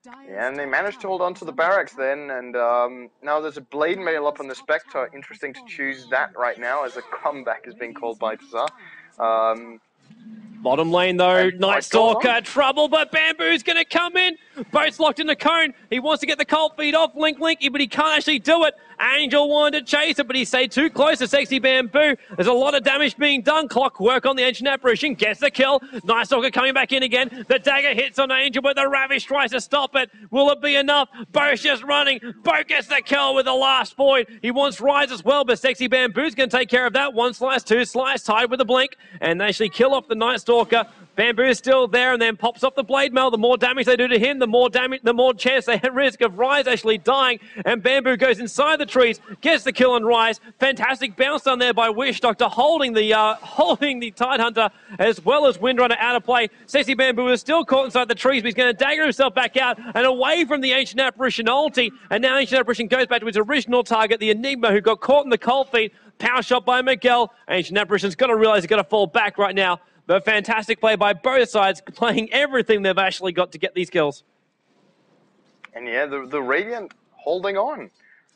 Yeah, and they managed to hold on to the barracks then, and now there's a Blade Mail up on the Spectre. Interesting to choose that right now, as a comeback is being called by Tazar. Bottom lane, though, And Night fight goes Stalker, on. trouble, but Bamboo's going to come in. Boat's locked in the cone. He wants to get the cold feed off Link, but he can't actually do it. Angel wanted to chase it, but he stayed too close to Sexy Bamboo. There's a lot of damage being done. Clockwork on the Ancient Apparition gets the kill. Night Stalker coming back in again. The dagger hits on Angel, but the Ravish tries to stop it. Will it be enough? Boat's just running. Boat gets the kill with the last void. He wants Rise as well, but Sexy Bamboo's going to take care of that. 1 slice, 2 slice, tied with a blink, and they actually kill off the Night Stalker. Bamboo is still there and then pops off the blade mail. The more damage they do to him, the more chance they have risk of Rise actually dying. And Bamboo goes inside the trees, gets the kill on Rise. Fantastic bounce done there by Wish Doctor, holding the Tidehunter as well as Windrunner out of play. Sexy Bamboo is still caught inside the trees, but he's going to dagger himself back out and away from the Ancient Apparition ulti. And now Ancient Apparition goes back to his original target, the Enigma, who got caught in the cold feet. Power shot by Miguel. Ancient Apparition's got to realize he's got to fall back right now. But fantastic play by both sides, playing everything they've actually got to get these kills. And yeah, the Radiant holding on.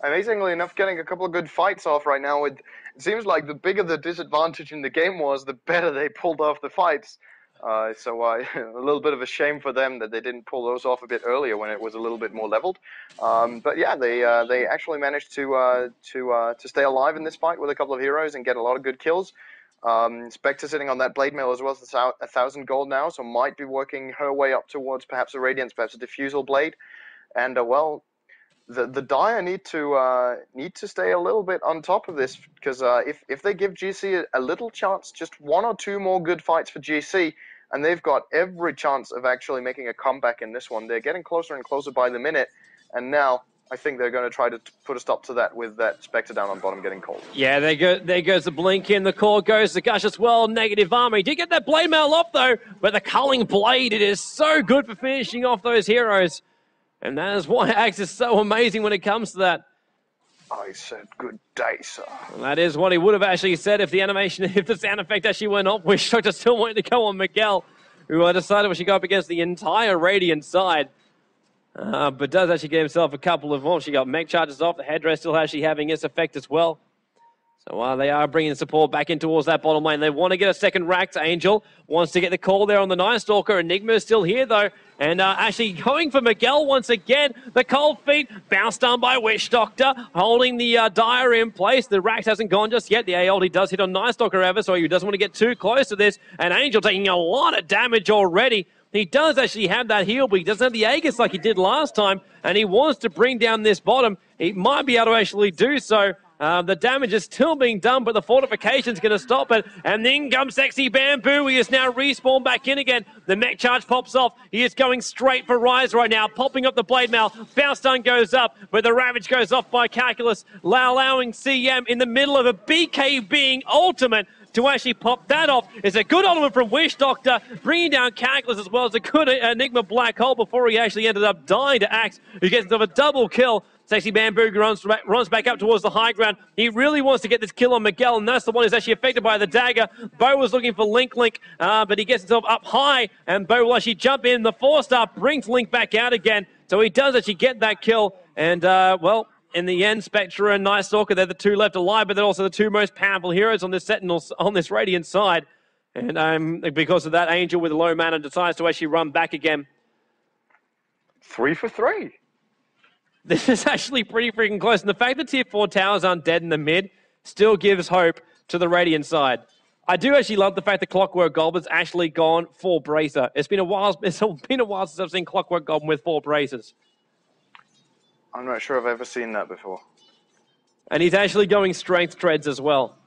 Amazingly enough, getting a couple of good fights off right now. It seems like the bigger the disadvantage in the game was, the better they pulled off the fights. A little bit of a shame for them that they didn't pull those off a bit earlier when it was a little bit more leveled. But yeah, they actually managed to stay alive in this fight with a couple of heroes and get a lot of good kills. Spectre sitting on that blade mail as well as 1,000 gold now, so might be working her way up towards perhaps a Radiance, perhaps a Diffusal blade. And well, the Dire need to stay a little bit on top of this, because if they give GC a little chance, just 1 or 2 more good fights for GC, and they've got every chance of actually making a comeback in this one. They're getting closer and closer by the minute, and now I think they're going to try to put a stop to that with that Spectre down on bottom getting cold. Yeah, there goes the blink in. The core goes the gush as well. Negative armor. He did get that blade mail off, though, but the culling blade, it is so good for finishing off those heroes. And that is why Axe is so amazing when it comes to that. I said good day, sir. And that is what he would have actually said if the sound effect actually went off. Wish Doctor still wanted to go on Miguel, who decided when she got up against the entire Radiant side. But does actually get himself a couple of more. She got mech charges off. The headdress still actually having its effect as well. So they are bringing support back in towards that bottom lane. They want to get a second rack. Angel wants to get the call there on the Night Stalker. Enigma is still here, though. And actually going for Miguel once again. The cold feet bounced down by Wish Doctor, holding the Dire in place. The Rax hasn't gone just yet. The AOD does hit on Night Stalker, however, so he doesn't want to get too close to this. And Angel taking a lot of damage already. He does actually have that heal, but he doesn't have the Aegis like he did last time, and he wants to bring down this bottom. He might be able to actually do so. The damage is still being done, but the fortification's going to stop it. And then comes Sexy Bamboo. He is now respawned back in again. The mech charge pops off. He is going straight for Rise right now, popping up the blade mail. Bounce stun goes up, but the Ravage goes off by Calculus, allowing CM in the middle of a BK being ultimate to actually pop that off. It's a good ultimate from Wish Doctor, bringing down Calculus as well as a good Enigma Black Hole before he actually ended up dying to Axe, who gets himself a double kill. Sexy Bamboo runs back up towards the high ground. He really wants to get this kill on Miguel, and that's the one who's actually affected by the dagger. Bo was looking for Link, but he gets himself up high, and Bo will actually jump in. The 4-star brings Link back out again, so he does actually get that kill. And, well, in the end, Spectre and Night Stalker, they're the 2 left alive, but they're also the 2 most powerful heroes on this Sentinel, on this Radiant side. And because of that, Angel with a low mana decides to actually run back again. 3 for 3. This is actually pretty freaking close. And the fact that Tier 4 towers aren't dead in the mid still gives hope to the Radiant side. I do actually love the fact that Clockwork Goblin's actually gone 4 Bracer. It's been a while since I've seen Clockwork Goblin with 4 Bracers. I'm not sure I've ever seen that before. And he's actually going Strength Treads as well.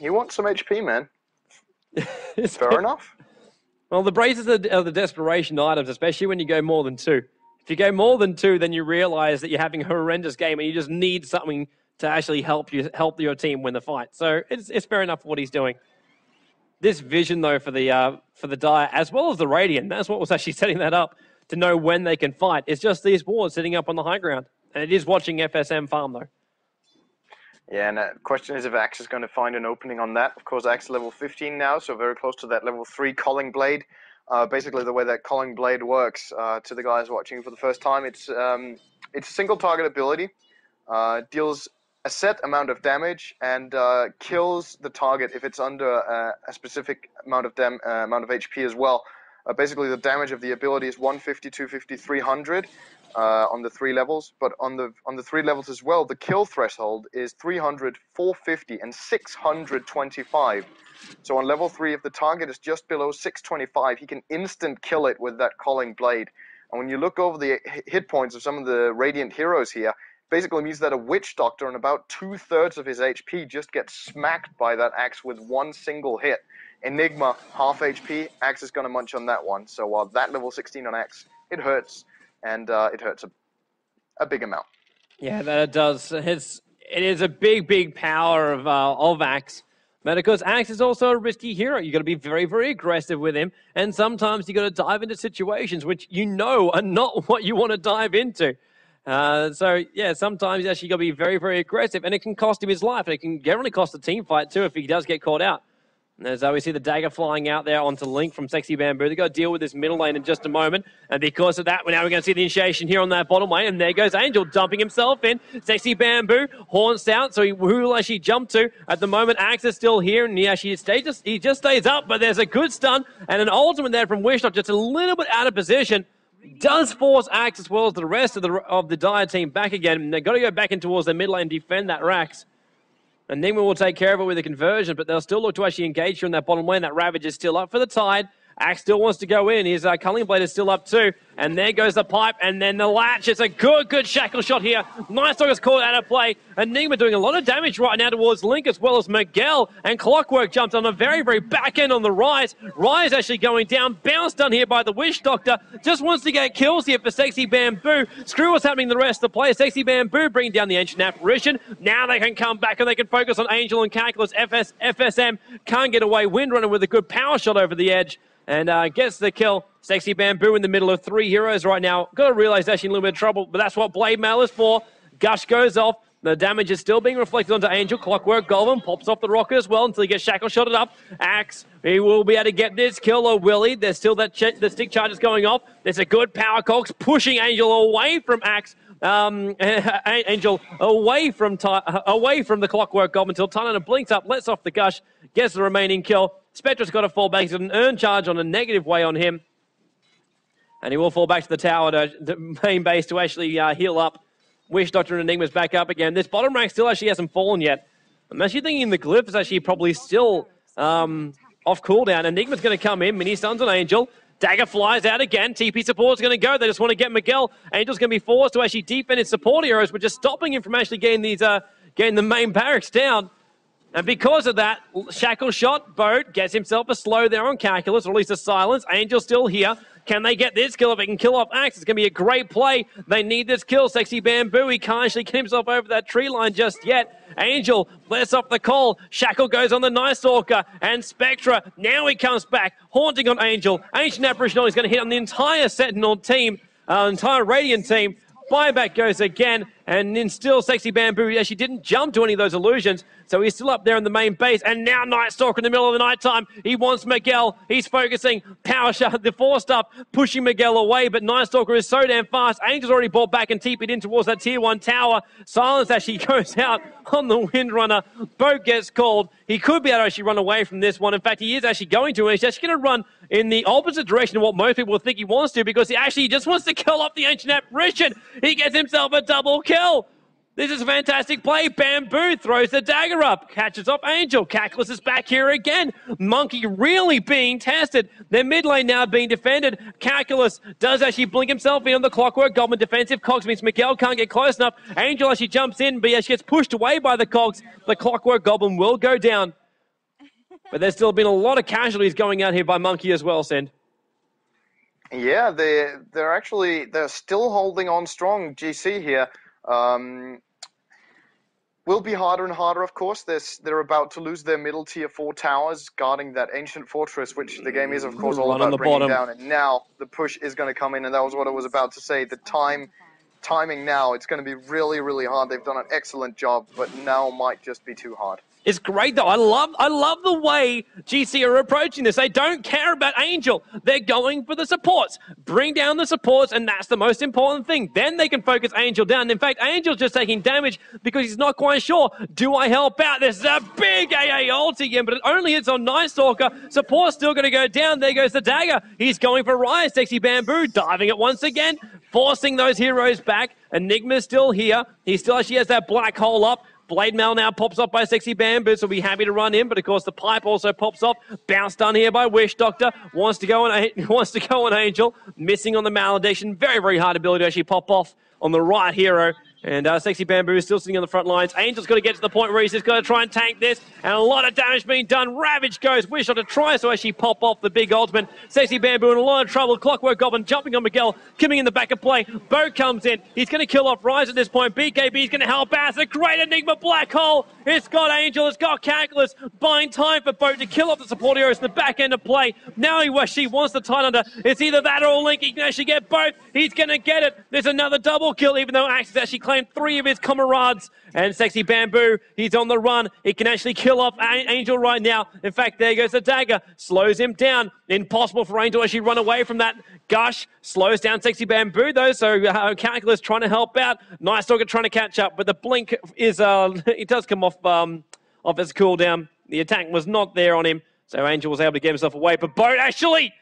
You want some HP, man. Fair enough. Well, the Bracers are the desperation items, especially when you go more than 2. If you go more than 2, then you realize that you're having a horrendous game and you just need something to actually help your team win the fight. So it's fair enough what he's doing. This vision, though, for the Dire, as well as the Radiant, that's what was actually setting that up to know when they can fight. It's just these wards sitting up on the high ground. And it is watching FSM farm, though. Yeah, and the question is if Axe is going to find an opening on that. Of course, Axe is level 15 now, so very close to that level 3 Calling Blade. Basically, the way that Calling Blade works, to the guys watching for the first time, it's a single target ability. Deals a set amount of damage and kills the target if it's under a specific amount of HP as well. Basically, the damage of the ability is 150, 250, 300 on the 3 levels, but on the 3 levels as well, the kill threshold is 300, 450, and 625. So on level 3, if the target is just below 625, he can instant kill it with that Calling Blade. And when you look over the hit points of some of the Radiant heroes here, basically means that a Witch Doctor on about 2/3 of his HP just gets smacked by that axe with one single hit. Enigma, half HP, axe is going to munch on that one. So that level 16 on axe, it hurts, and it hurts a big amount. Yeah, that it does. It is a big power of axe. But of course, Axe is also a risky hero. You've got to be very, very aggressive with him. And sometimes you've got to dive into situations which you know are not what you want to dive into. So, yeah, sometimes actually got to be very, very aggressive. And it can cost him his life. And it can generally cost a team fight, too, if he does get caught out. And as we see the dagger flying out there onto Link from Sexy Bamboo. They've got to deal with this middle lane in just a moment. And because of that, now we're going to see the initiation here on that bottom lane. And there goes Angel dumping himself in. Sexy Bamboo haunts out. So who will actually jump to? At the moment, Axe is still here. And he just stays up. But there's a good stun. And an ultimate there from Wishdot, just a little bit out of position. Does force Axe as well as the rest of the Dire team back again. And they've got to go back in towards the mid lane and defend that Rax. And then we will take care of it with a conversion, but they'll still look to actually engage here in that bottom lane. That Ravage is still up for the tide. Axe still wants to go in. His Culling Blade is still up too. And there goes the pipe, and then the latch. It's a good shackle shot here. Nice Dog is caught out of play. Enigma doing a lot of damage right now towards Link as well as Miguel. And Clockwork jumped on a very, very back end on the Rise. Rise actually going down. Bounce done here by the Wish Doctor. Just wants to get kills here for Sexy Bamboo. Screw what's happening to the rest of the players. Sexy Bamboo bringing down the Ancient Apparition. Now they can come back and they can focus on Angel and Calculus. FSM can't get away. Windrunner with a good power shot over the edge. And gets the kill. Sexy Bamboo in the middle of 3 heroes right now. Got to realize actually in a little bit of trouble, but that's what Blade Mail is for. Gush goes off. The damage is still being reflected onto Angel. Clockwork Golem pops off the rocket as well until he gets shackle shotted up. Axe, he will be able to get this kill, or will he? There's still the stick charges going off. There's a good power cox pushing Angel away from Axe. Angel away from the Clockwork Golem until Tanana blinks up, lets off the Gush, gets the remaining kill. Spectra's got to fall back. He's got an earn charge on a negative way on him. And he will fall back to the tower, to the main base, to actually heal up. Wish Doctor and Enigma's back up again. This bottom rank still actually hasn't fallen yet. I'm actually thinking the Glyph is actually probably still off cooldown. Enigma's going to come in. Mini stuns on Angel. Dagger flies out again. TP support's going to go. They just want to get Miguel. Angel's going to be forced to actually defend his support heroes, but just stopping him from actually getting the main barracks down. And because of that, shackle shot, Boat gets himself a slow there on Calculus, or at least a silence. Angel's still here. Can they get this kill? If they can kill off Axe, it's going to be a great play. They need this kill. Sexy Bamboo, he can't actually get himself over that tree line just yet. Angel lets off the call. Shackle goes on the Night Stalker. And Spectra, now he comes back, haunting on Angel. Ancient Apparition is going to hit on the entire Sentinel team, entire Radiant team. Buyback goes again, and then still Sexy Bamboo actually didn't jump to any of those illusions, so he's still up there in the main base, and now Night Stalker in the middle of the night time. He wants Miguel. He's focusing. Power shot, the forced up, pushing Miguel away, but Night Stalker is so damn fast. Angel's already brought back and TP'd in towards that tier 1 tower. Silence actually goes out on the Windrunner. Boat gets called. He could be able to actually run away from this one. In fact, he is actually going to, and he's actually going to run in the opposite direction of what most people think he wants to, because he actually just wants to kill off the Ancient Apparition. He gets himself a double kill. This is a fantastic play. Bamboo throws the dagger up. Catches off Angel. Calculus is back here again. Monkey really being tested. Their mid lane now being defended. Calculus does actually blink himself in on the Clockwork Goblin defensive. Cogs means Miguel can't get close enough. Angel actually jumps in, but she gets pushed away by the Cogs. The Clockwork Goblin will go down. But there's still been a lot of casualties going out here by Monkey as well, Send. Yeah, they're still holding on strong, GC here. Will be harder and harder, of course. They're about to lose their middle tier 4 towers guarding that ancient fortress, which the game is, of course, all about bringing down. And now the push is going to come in, and that was what I was about to say. The timing now, it's going to be really, really hard. They've done an excellent job, but now might just be too hard. It's great though. I love the way GC are approaching this. They don't care about Angel. They're going for the supports. Bring down the supports, and that's the most important thing. Then they can focus Angel down. In fact, Angel's just taking damage because he's not quite sure. Do I help out? There's a big AA ulti again, but it only hits on Night Stalker. Support's still going to go down. There goes the dagger. He's going for Riot. Sexy Bamboo diving it once again, forcing those heroes back. Enigma's still here. He still actually has that black hole up. Blade Mail now pops up by Sexy Bamboo, so we'll be happy to run in, but of course the pipe also pops off. Bounce done here by Wish Doctor. Wants to go on Angel. Missing on the Malediction. Very, very hard ability to actually pop off on the right hero. And Sexy Bamboo is still sitting on the front lines. Angel's got to get to the point where he's just got to try and tank this. And a lot of damage being done. Ravage goes. Wish Doctor tries to actually pop off the big ultimate. Sexy Bamboo in a lot of trouble. Clockwork Goblin jumping on Miguel. Coming in the back of play. Bo comes in. He's going to kill off Rise at this point. BKB's going to help out. It's a great Enigma black hole. It's got Angel. It's got Calculus. Buying time for Bo to kill off the support heroes in the back end of play. Now she wants the Tidehunter. It's either that or Link. He can actually get both. He's going to get it. There's another double kill, even though Axe has actually claimed 3 of his comrades. And Sexy Bamboo, he's on the run. He can actually kill off Angel right now. In fact, there goes the dagger. Slows him down. Impossible for Angel to actually run away from that. Gush slows down Sexy Bamboo, though, so Calculus trying to help out. Night Stalker trying to catch up, but the blink is, it does come off his cooldown. The attack was not there on him, so Angel was able to get himself away. But Boat, actually,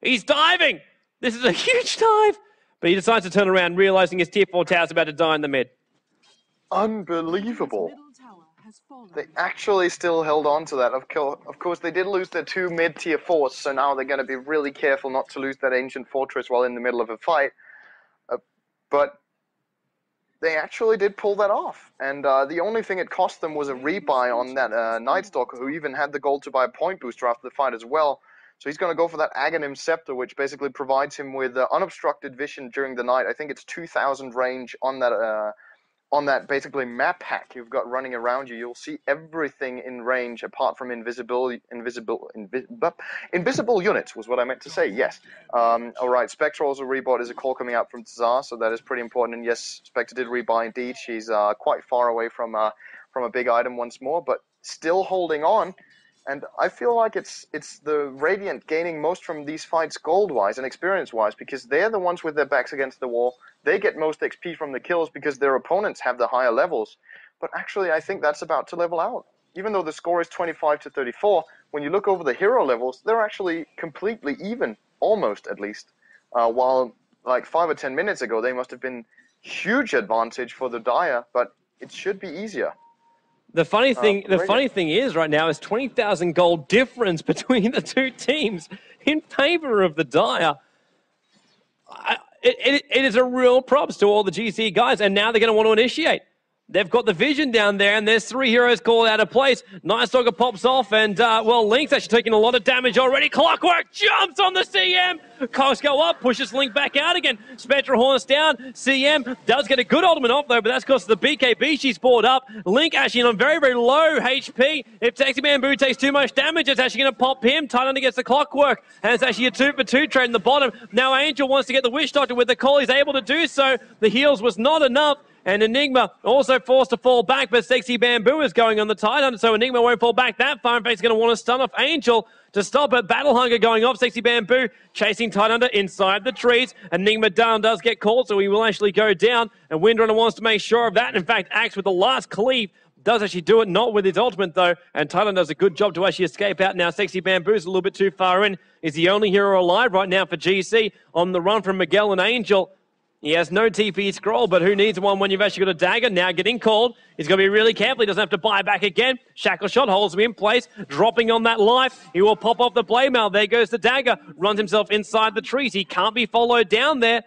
he's diving. This is a huge dive. But he decides to turn around, realizing his tier 4 tower's about to die in the mid. Unbelievable. They actually still held on to that. Of course, they did lose their 2 mid-tier 4s, so now they're going to be really careful not to lose that ancient fortress while in the middle of a fight. But they actually did pull that off. And the only thing it cost them was a rebuy on that Night Stalker, who even had the gold to buy a point booster after the fight as well. So he's going to go for that Aghanim Scepter, which basically provides him with unobstructed vision during the night. I think it's 2,000 range on that basically map hack you've got running around you. You'll see everything in range apart from invisible units was what I meant to say, yes. Alright, Spectre also rebought. Is a call coming out from Tsar, so that is pretty important. And yes, Spectre did rebuy indeed. She's quite far away from a big item once more, but still holding on. And I feel like it's the Radiant gaining most from these fights gold-wise and experience-wise, because they're the ones with their backs against the wall. They get most XP from the kills because their opponents have the higher levels. But actually, I think that's about to level out. Even though the score is 25 to 34, when you look over the hero levels, they're actually completely even, almost at least. While like 5 or 10 minutes ago, they must have been huge advantage for the Dire, but it should be easier. The funny thing is right now is 20,000 gold difference between the two teams in favor of the Dire. It is a real props to all the GC guys, and now they're going to want to initiate. They've got the vision down there, and there's 3 heroes called out of place. Night Stalker pops off, and, well, Link's actually taking a lot of damage already. Clockwork jumps on the CM. Costs go up, pushes Link back out again. Spectral Horns down. CM does get a good ultimate off, though, but that's because of the BKB she's brought up. Link actually on very, very low HP. If Sexy Bamboo takes too much damage, it's actually going to pop him. Tidehunter gets the Clockwork, and it's actually a 2-for-2 trade in the bottom. Now Angel wants to get the Wish Doctor with the call. He's able to do so. The heals was not enough. And Enigma also forced to fall back, but Sexy Bamboo is going on the Tidehunter, so Enigma won't fall back that far. In fact, he's going to want to stun off Angel to stop it. Battle Hunger going off. Sexy Bamboo chasing Tidehunter inside the trees. Enigma down does get called, so he will actually go down, and Windrunner wants to make sure of that. In fact, Axe with the last cleave does actually do it, not with his ultimate, though, and Tidehunter does a good job to actually escape out. Now, Sexy Bamboo's a little bit too far in. He's the only hero alive right now for GC on the run from Miguel and Angel. He has no TP scroll, but who needs one when you've actually got a dagger? Now getting called. He's got to be really careful. He doesn't have to buy back again. Shackle Shot holds him in place, dropping on that life. He will pop off the blade mail. There goes the dagger. Runs himself inside the trees. He can't be followed down there.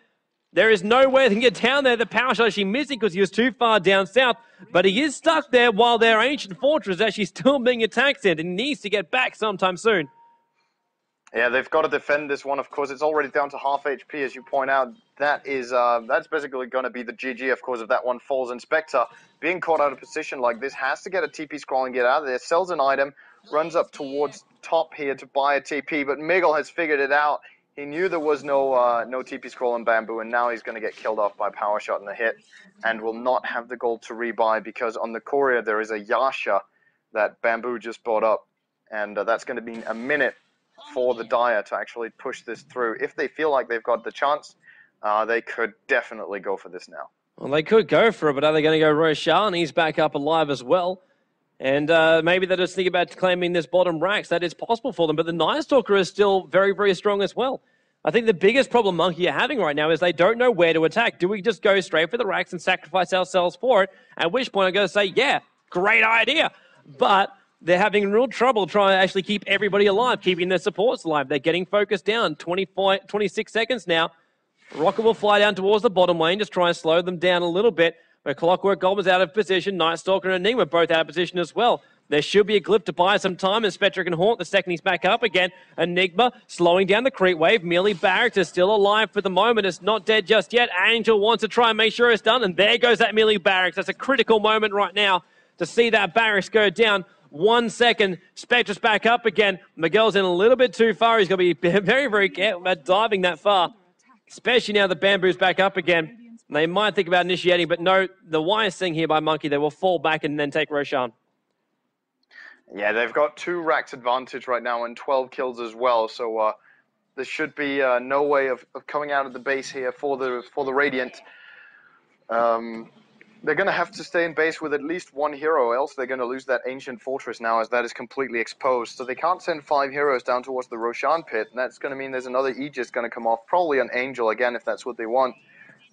There is nowhere to get down there. The power shot actually missing because he was too far down south. But he is stuck there while their ancient fortress is actually still being attacked, and he needs to get back sometime soon. Yeah, they've got to defend this one. Of course, it's already down to half HP, as you point out. That is, that's basically going to be the GG, of course, if that one falls. And Spectre, being caught out of position like this, has to get a TP scroll and get out of there. Sells an item, runs up towards top here to buy a TP, but Miguel has figured it out. He knew there was no TP scroll in Bamboo, and now he's going to get killed off by Power Shot in the hit, and will not have the gold to rebuy, because on the courier there is a Yasha that Bamboo just brought up. And that's going to mean a minute for the Dire to actually push this through. If they feel like they've got the chance, they could definitely go for this now. Well, they could go for it, but are they going to go Roshan? He's back up alive as well. And maybe they're just thinking about claiming this bottom racks. That is possible for them. But the Night Stalker is still very, very strong as well. I think the biggest problem Monkey are having right now is they don't know where to attack. Do we just go straight for the racks and sacrifice ourselves for it? At which point I'm going to say, yeah, great idea. But they're having real trouble trying to actually keep everybody alive, keeping their supports alive. They're getting focused down. 26 seconds now. Rocket will fly down towards the bottom lane, just try and slow them down a little bit. But Clockwork Goblin's out of position. Night Stalker and Enigma both out of position as well. There should be a glyph to buy some time, and Spectre can haunt the second he's back up again. Enigma slowing down the creep wave. Mealy Barracks is still alive for the moment. It's not dead just yet. Angel wants to try and make sure it's done, and there goes that Mealy Barracks. That's a critical moment right now to see that Barracks go down. 1 second. Spectre's back up again. Miguel's in a little bit too far. He's going to be very, very careful about diving that far, especially now the Bamboo's back up again. They might think about initiating, but no, the wise thing here by Monkey, they will fall back and then take Roshan. Yeah, they've got 2 racks advantage right now and 12 kills as well, so there should be no way of coming out of the base here for the Radiant. They're going to have to stay in base with at least 1 hero, else they're going to lose that Ancient Fortress now, as that is completely exposed. So they can't send 5 heroes down towards the Roshan pit, and that's going to mean there's another Aegis going to come off, probably an Angel again if that's what they want.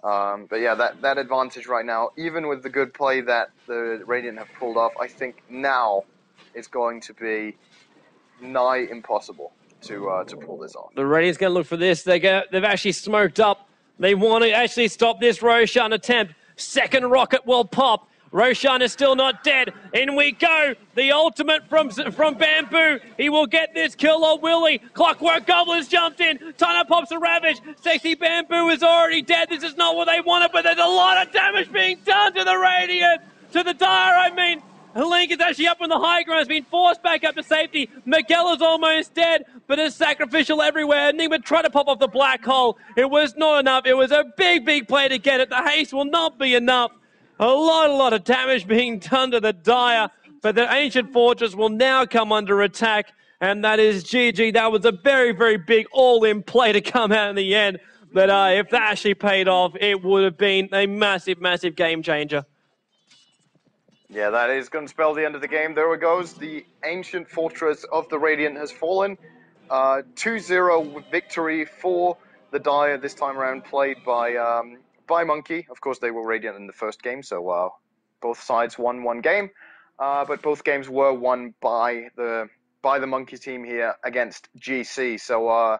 But yeah, that advantage right now, even with the good play that the Radiant have pulled off, I think now it's going to be nigh impossible to pull this off. The Radiant's going to look for this. They've actually smoked up. They want to actually stop this Roshan attempt. Second rocket will pop. Roshan is still not dead. In we go. The ultimate from Bamboo. He will get this kill, or will he? Clockwork Goblin's jumped in. Tana pops a Ravage. Sexy Bamboo is already dead. This is not what they wanted, but there's a lot of damage being done to the Radiant. To the Dire, I mean. Link is actually up on the high ground. Has been forced back up to safety. Miguel is almost dead, but it's sacrificial everywhere. Enigma tried to pop off the black hole. It was not enough. It was a big, big play to get it. The haste will not be enough. A lot of damage being done to the Dire, but the Ancient Fortress will now come under attack, and that is GG. That was a very, very big all-in play to come out in the end, but if that actually paid off, it would have been a massive, massive game changer. Yeah, that is going to spell the end of the game. There it goes. The Ancient Fortress of the Radiant has fallen. 2-0 victory for the Dire this time around, played by Monkey. Of course, they were Radiant in the first game, so both sides won 1 game. But both games were won by the Monkey team here against GC. So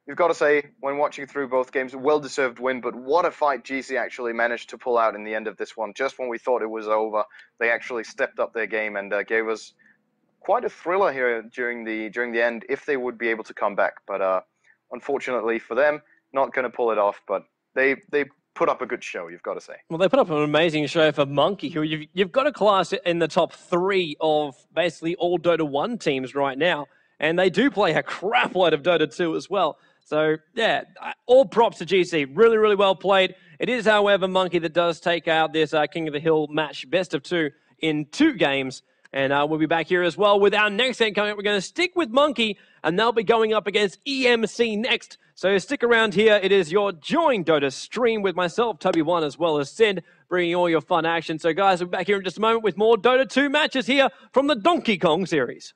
you've got to say, when watching through both games, a well-deserved win, but what a fight GC actually managed to pull out in the end of this one. Just when we thought it was over, they actually stepped up their game and gave us quite a thriller here during the end, if they would be able to come back. But unfortunately for them, not going to pull it off, but they put up a good show, you've got to say. Well, they put up an amazing show for Monkey, who you've got to class it in the top 3 of basically all Dota 1 teams right now, and they do play a crap load of Dota 2 as well. So, yeah, all props to GC. Really, really well played. It is, however, Monkey that does take out this King of the Hill match, best of 2 in 2 games. And we'll be back here as well with our next game coming up. We're going to stick with Monkey, and they'll be going up against EMC next. So stick around here. It is your Join Dota stream with myself, Toby1, as well as Sid, bringing all your fun action. So, guys, we'll be back here in just a moment with more Dota 2 matches here from the Donkey Kong series.